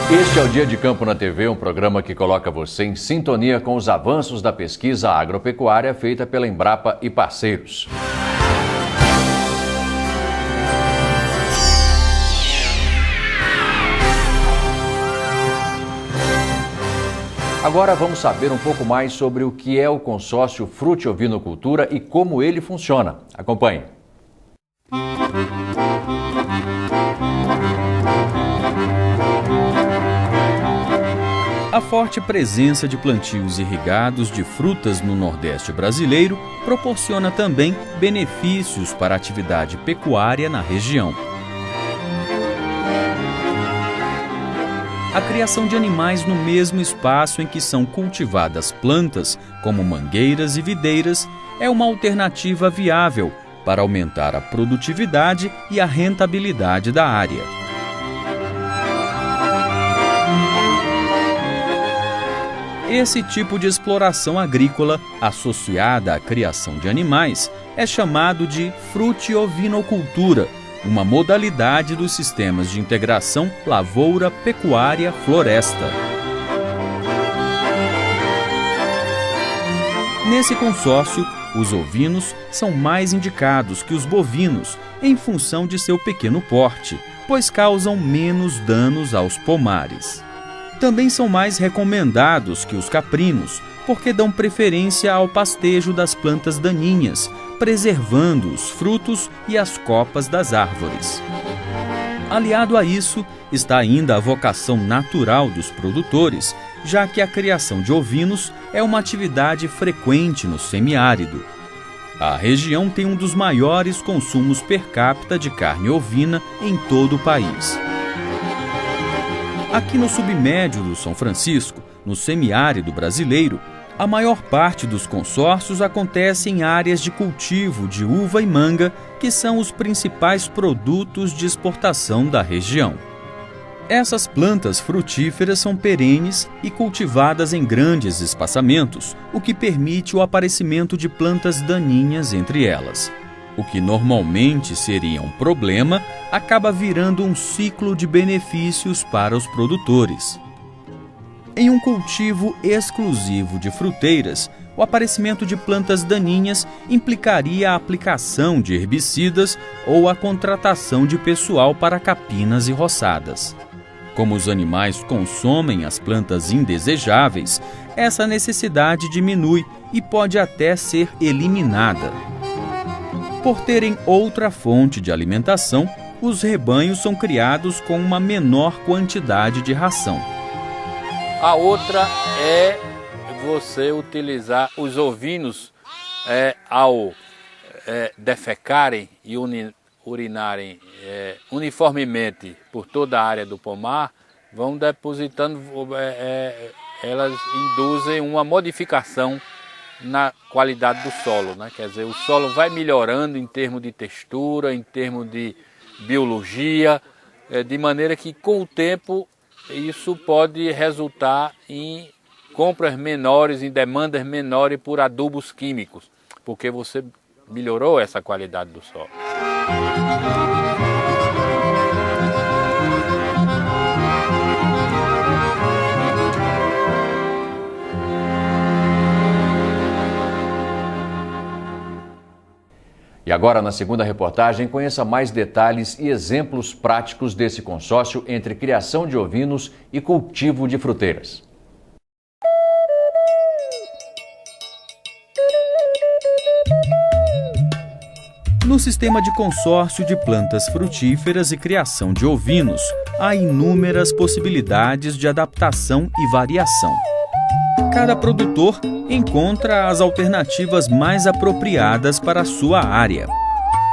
Este é o Dia de Campo na TV, um programa que coloca você em sintonia com os avanços da pesquisa agropecuária feita pela Embrapa e parceiros. Agora vamos saber um pouco mais sobre o que é o consórcio Frutiovinocultura e como ele funciona. Acompanhe. A forte presença de plantios irrigados de frutas no Nordeste brasileiro proporciona também benefícios para a atividade pecuária na região. A criação de animais no mesmo espaço em que são cultivadas plantas, como mangueiras e videiras, é uma alternativa viável para aumentar a produtividade e a rentabilidade da área. Esse tipo de exploração agrícola, associada à criação de animais, é chamado de frutiovinocultura, uma modalidade dos sistemas de integração lavoura, pecuária, floresta. Nesse consórcio, os ovinos são mais indicados que os bovinos em função de seu pequeno porte, pois causam menos danos aos pomares. Também são mais recomendados que os caprinos, porque dão preferência ao pastejo das plantas daninhas, preservando os frutos e as copas das árvores. Aliado a isso, está ainda a vocação natural dos produtores, já que a criação de ovinos é uma atividade frequente no semiárido. A região tem um dos maiores consumos per capita de carne ovina em todo o país. Aqui no submédio do São Francisco, no semiárido brasileiro, a maior parte dos consórcios acontece em áreas de cultivo de uva e manga, que são os principais produtos de exportação da região. Essas plantas frutíferas são perenes e cultivadas em grandes espaçamentos, o que permite o aparecimento de plantas daninhas entre elas. O que normalmente seria um problema, acaba virando um ciclo de benefícios para os produtores. Em um cultivo exclusivo de fruteiras, o aparecimento de plantas daninhas implicaria a aplicação de herbicidas ou a contratação de pessoal para capinas e roçadas. Como os animais consomem as plantas indesejáveis, essa necessidade diminui e pode até ser eliminada. Por terem outra fonte de alimentação, os rebanhos são criados com uma menor quantidade de ração. A outra é você utilizar os ovinos ao defecarem e urinarem uniformemente por toda a área do pomar, vão depositando, elas induzem uma modificação na qualidade do solo, né? Quer dizer, o solo vai melhorando em termos de textura, em termos de biologia, de maneira que com o tempo isso pode resultar em compras menores, em demandas menores por adubos químicos, porque você melhorou essa qualidade do solo. E agora, na segunda reportagem, conheça mais detalhes e exemplos práticos desse consórcio entre criação de ovinos e cultivo de fruteiras. No sistema de consórcio de plantas frutíferas e criação de ovinos, há inúmeras possibilidades de adaptação e variação. Cada produtor encontra as alternativas mais apropriadas para a sua área.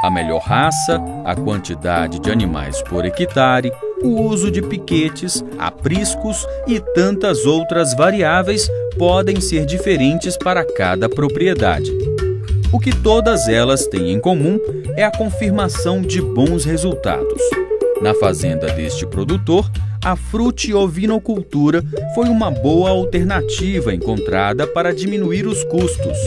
A melhor raça, a quantidade de animais por hectare, o uso de piquetes, apriscos e tantas outras variáveis podem ser diferentes para cada propriedade. O que todas elas têm em comum é a confirmação de bons resultados. Na fazenda deste produtor, a frutiovinocultura foi uma boa alternativa encontrada para diminuir os custos.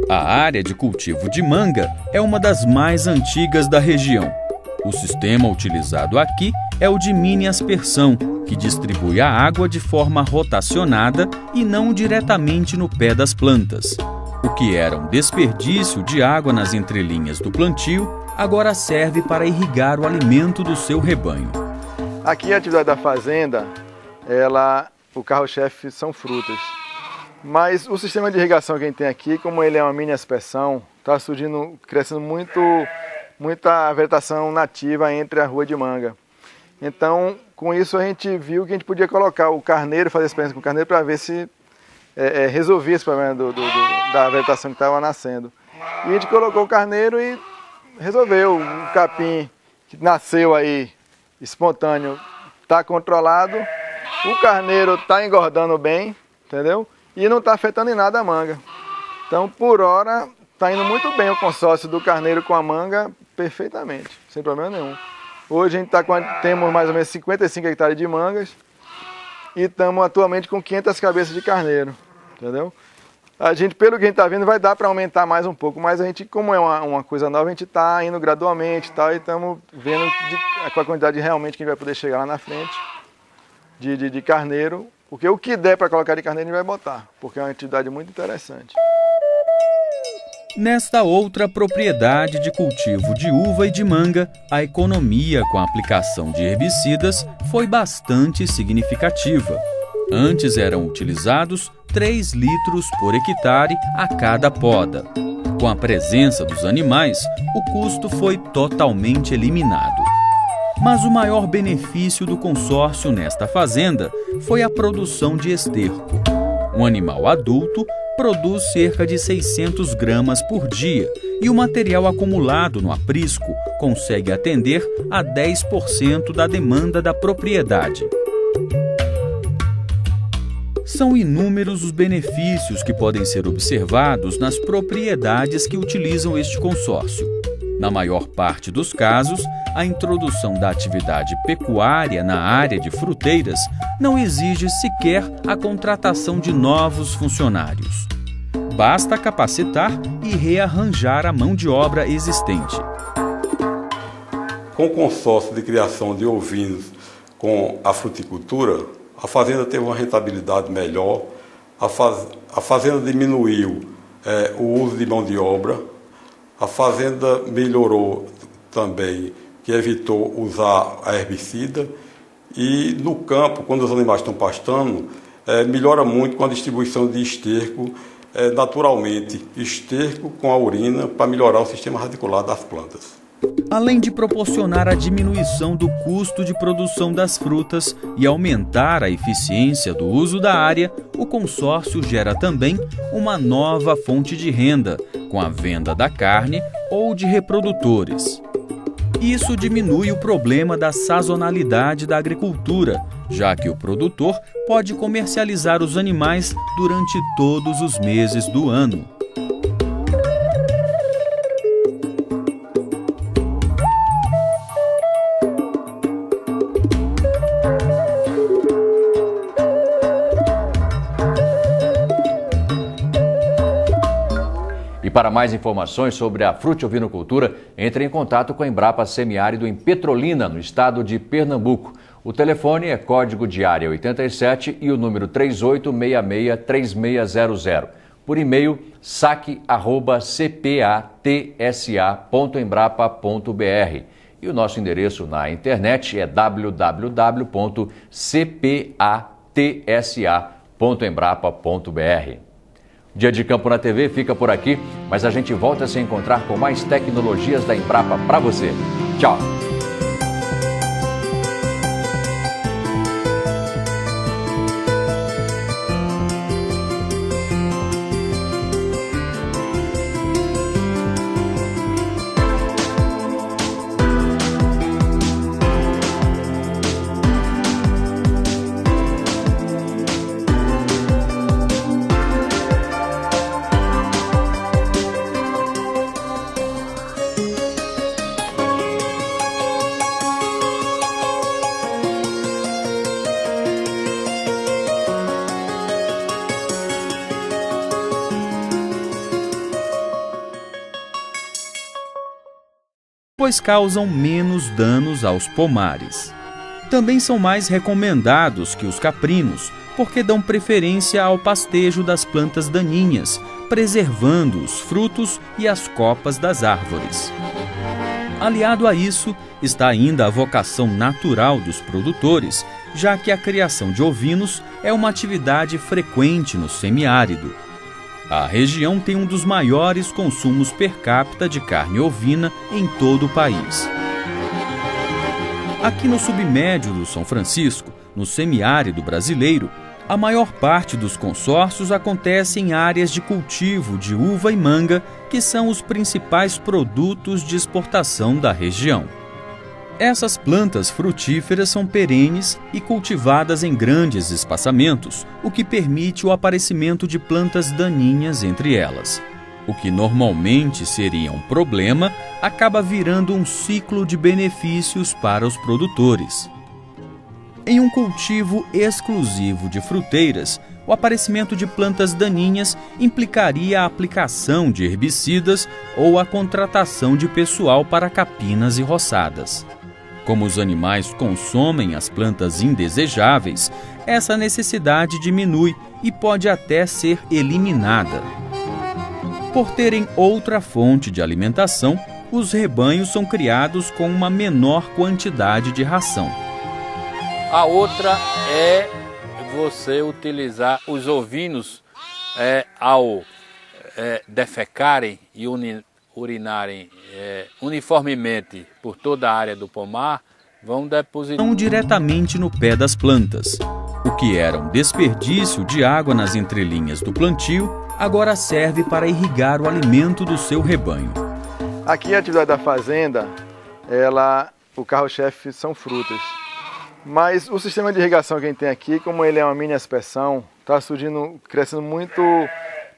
A área de cultivo de manga é uma das mais antigas da região. O sistema utilizado aqui é o de mini aspersão, que distribui a água de forma rotacionada e não diretamente no pé das plantas. O que era um desperdício de água nas entrelinhas do plantio, agora serve para irrigar o alimento do seu rebanho. Aqui a atividade da fazenda, o carro-chefe são frutas. Mas o sistema de irrigação que a gente tem aqui, como ele é uma mini aspersão, está crescendo muita vegetação nativa entre a rua de manga. Então, com isso a gente viu que a gente podia colocar o carneiro, fazer experiência com o carneiro para ver se resolvia esse problema da vegetação que estava nascendo. E a gente colocou o carneiro e resolveu. O capim que nasceu aí espontâneo está controlado, o carneiro está engordando bem, entendeu? E não está afetando em nada a manga. Então, por hora, está indo muito bem o consórcio do carneiro com a manga, perfeitamente, sem problema nenhum. Hoje a gente temos mais ou menos 55 hectares de mangas e estamos atualmente com 500 cabeças de carneiro, entendeu? Pelo que a gente está vendo, vai dar para aumentar mais um pouco, mas a gente, como é uma coisa nova, a gente está indo gradualmente e estamos vendo com a quantidade realmente que a gente vai poder chegar lá na frente de carneiro, porque o que der para colocar de carneiro a gente vai botar, porque é uma atividade muito interessante. Nesta outra propriedade de cultivo de uva e de manga, a economia com a aplicação de herbicidas foi bastante significativa. Antes eram utilizados 3 litros por hectare a cada poda. Com a presença dos animais, o custo foi totalmente eliminado. Mas o maior benefício do consórcio nesta fazenda foi a produção de esterco. Um animal adulto produz cerca de 600 gramas por dia e o material acumulado no aprisco consegue atender a 10% da demanda da propriedade. São inúmeros os benefícios que podem ser observados nas propriedades que utilizam este consórcio. Na maior parte dos casos, a introdução da atividade pecuária na área de fruteiras não exige sequer a contratação de novos funcionários. Basta capacitar e rearranjar a mão de obra existente. Com o consórcio de criação de ovinos com a fruticultura, a fazenda teve uma rentabilidade melhor, a fazenda diminuiu o uso de mão de obra, a fazenda melhorou também, que evitou usar a herbicida, e no campo, quando os animais estão pastando, melhora muito com a distribuição de esterco, naturalmente, esterco com a urina para melhorar o sistema radicular das plantas. Além de proporcionar a diminuição do custo de produção das frutas e aumentar a eficiência do uso da área, o consórcio gera também uma nova fonte de renda, com a venda da carne ou de reprodutores. Isso diminui o problema da sazonalidade da agricultura, já que o produtor pode comercializar os animais durante todos os meses do ano. E para mais informações sobre a frutiovinocultura, entre em contato com a Embrapa Semiárido em Petrolina, no estado de Pernambuco. O telefone é código de área 87 e o número 3866-3600. Por e-mail, saque@cpatsa.embrapa.br. E o nosso endereço na internet é www.cpatsa.embrapa.br. Dia de Campo na TV fica por aqui, mas a gente volta a se encontrar com mais tecnologias da Embrapa para você. Tchau! pois causam menos danos aos pomares. Também são mais recomendados que os caprinos, porque dão preferência ao pastejo das plantas daninhas, preservando os frutos e as copas das árvores. Aliado a isso, está ainda a vocação natural dos produtores, já que a criação de ovinos é uma atividade frequente no semiárido. A região tem um dos maiores consumos per capita de carne ovina em todo o país. Aqui no submédio do São Francisco, no semiárido brasileiro, a maior parte dos consórcios acontece em áreas de cultivo de uva e manga, que são os principais produtos de exportação da região. Essas plantas frutíferas são perenes e cultivadas em grandes espaçamentos, o que permite o aparecimento de plantas daninhas entre elas. O que normalmente seria um problema, acaba virando um ciclo de benefícios para os produtores. Em um cultivo exclusivo de fruteiras, o aparecimento de plantas daninhas implicaria a aplicação de herbicidas ou a contratação de pessoal para capinas e roçadas. Como os animais consomem as plantas indesejáveis, essa necessidade diminui e pode até ser eliminada. Por terem outra fonte de alimentação, os rebanhos são criados com uma menor quantidade de ração. A outra é você utilizar os ovinos ao defecarem e urinarem uniformemente por toda a área do pomar, vão depositar diretamente no pé das plantas. O que era um desperdício de água nas entrelinhas do plantio, agora serve para irrigar o alimento do seu rebanho. Aqui a atividade da fazenda, o carro-chefe são frutas. Mas o sistema de irrigação que a gente tem aqui, como ele é uma mini aspersão, está crescendo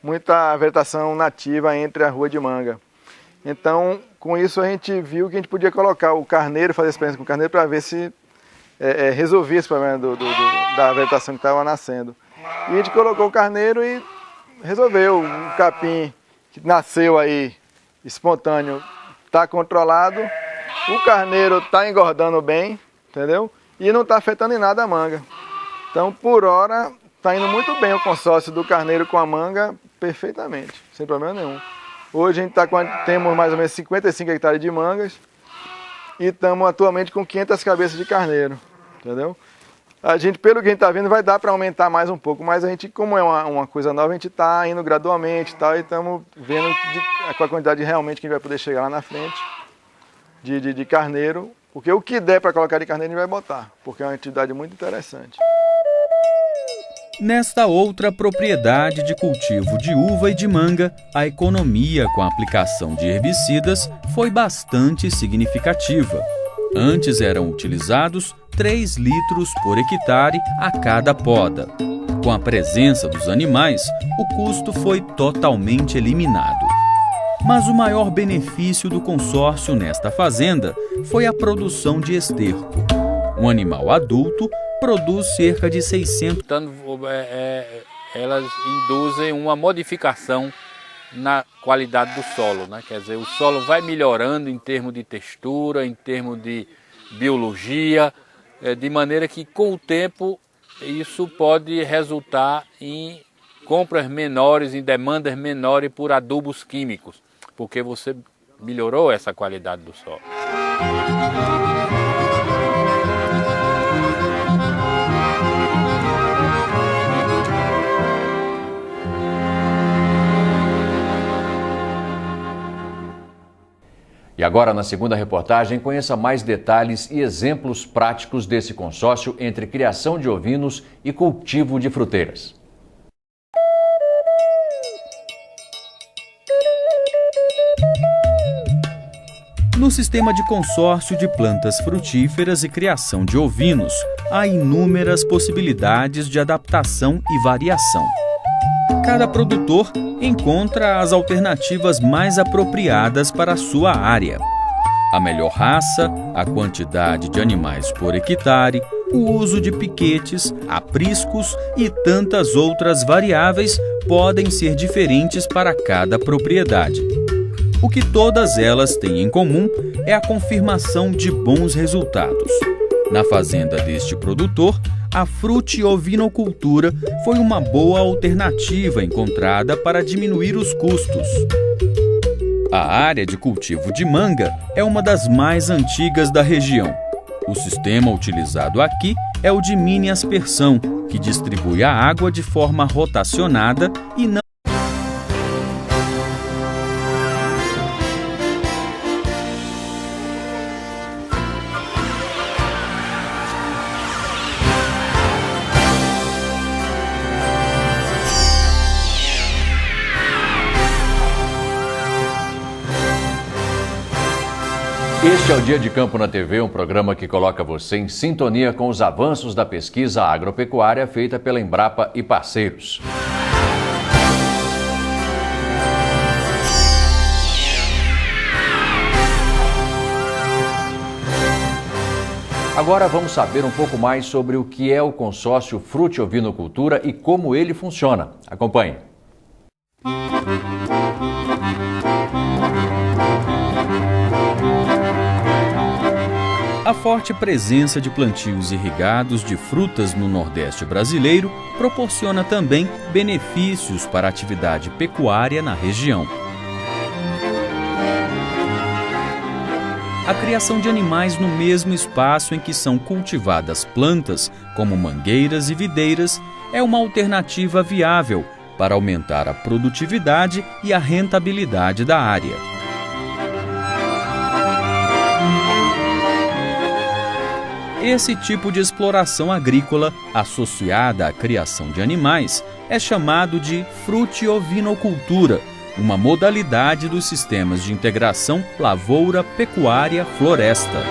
muita vegetação nativa entre a rua de manga. Então, com isso a gente viu que a gente podia colocar o carneiro, fazer experiência com o carneiro para ver se resolvia esse problema da vegetação que estava nascendo. E a gente colocou o carneiro e resolveu. O capim que nasceu aí espontâneo está controlado, o carneiro está engordando bem, entendeu? E não está afetando em nada a manga. Então, por hora, está indo muito bem o consórcio do carneiro com a manga, perfeitamente, sem problema nenhum. Hoje a gente temos mais ou menos 55 hectares de mangas e estamos atualmente com 500 cabeças de carneiro, entendeu? A gente, pelo que a gente está vendo, vai dar para aumentar mais um pouco, mas a gente, como é uma coisa nova, a gente está indo gradualmente e estamos vendo com a quantidade realmente que a gente vai poder chegar lá na frente de carneiro. Porque o que der para colocar de carneiro a gente vai botar, porque é uma atividade muito interessante. Nesta outra propriedade de cultivo de uva e de manga, a economia com a aplicação de herbicidas foi bastante significativa. Antes eram utilizados 3 litros por hectare a cada poda. Com a presença dos animais, o custo foi totalmente eliminado. Mas o maior benefício do consórcio nesta fazenda foi a produção de esterco. Um animal adulto produz cerca de 600... Elas induzem uma modificação na qualidade do solo, né? Quer dizer, o solo vai melhorando em termos de textura, em termos de biologia, de maneira que com o tempo isso pode resultar em compras menores, em demandas menores por adubos químicos, porque você melhorou essa qualidade do solo. E agora, na segunda reportagem, conheça mais detalhes e exemplos práticos desse consórcio entre criação de ovinos e cultivo de fruteiras. No sistema de consórcio de plantas frutíferas e criação de ovinos, há inúmeras possibilidades de adaptação e variação. Cada produtor encontra as alternativas mais apropriadas para a sua área. A melhor raça, a quantidade de animais por hectare, o uso de piquetes, apriscos e tantas outras variáveis podem ser diferentes para cada propriedade. O que todas elas têm em comum é a confirmação de bons resultados. Na fazenda deste produtor, a frutiovinocultura foi uma boa alternativa encontrada para diminuir os custos. A área de cultivo de manga é uma das mais antigas da região. O sistema utilizado aqui é o de mini aspersão, que distribui a água de forma rotacionada e não Este é o Dia de Campo na TV, um programa que coloca você em sintonia com os avanços da pesquisa agropecuária feita pela Embrapa e parceiros. Agora vamos saber um pouco mais sobre o que é o consórcio Frutiovinocultura e como ele funciona. Acompanhe. A forte presença de plantios irrigados de frutas no Nordeste brasileiro proporciona também benefícios para a atividade pecuária na região. A criação de animais no mesmo espaço em que são cultivadas plantas, como mangueiras e videiras, é uma alternativa viável para aumentar a produtividade e a rentabilidade da área. Esse tipo de exploração agrícola, associada à criação de animais, é chamado de frutiovinocultura, uma modalidade dos sistemas de integração lavoura, pecuária, floresta.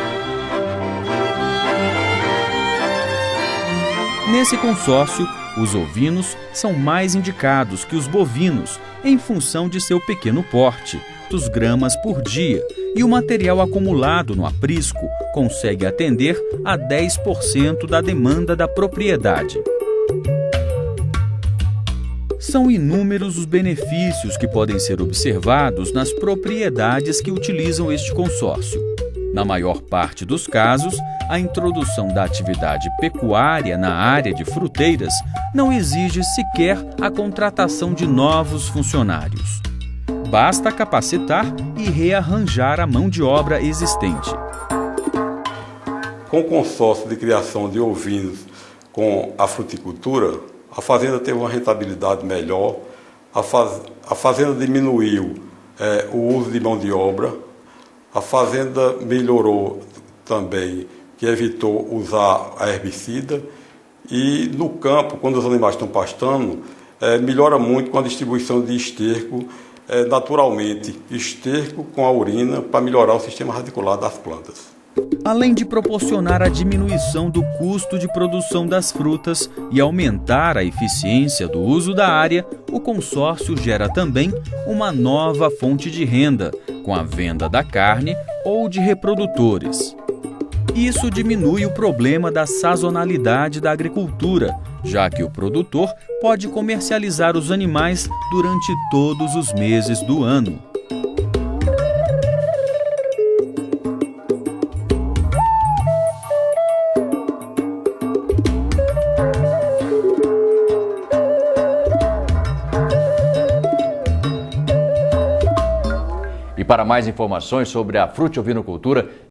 Nesse consórcio, os ovinos são mais indicados que os bovinos, em função de seu pequeno porte, 200 gramas por dia, e o material acumulado no aprisco consegue atender a 10% da demanda da propriedade. São inúmeros os benefícios que podem ser observados nas propriedades que utilizam este consórcio. Na maior parte dos casos, a introdução da atividade pecuária na área de fruteiras não exige sequer a contratação de novos funcionários. Basta capacitar e rearranjar a mão de obra existente. Com o consórcio de criação de ovinos com a fruticultura, a fazenda teve uma rentabilidade melhor, a fazenda diminuiu o uso de mão de obra, a fazenda melhorou também, que evitou usar a herbicida, e no campo, quando os animais estão pastando, melhora muito com a distribuição de esterco, naturalmente, esterco com a urina para melhorar o sistema radicular das plantas. Além de proporcionar a diminuição do custo de produção das frutas e aumentar a eficiência do uso da área, o consórcio gera também uma nova fonte de renda, com a venda da carne ou de reprodutores. Isso diminui o problema da sazonalidade da agricultura, já que o produtor pode comercializar os animais durante todos os meses do ano. E para mais informações sobre a frutiovinocultura,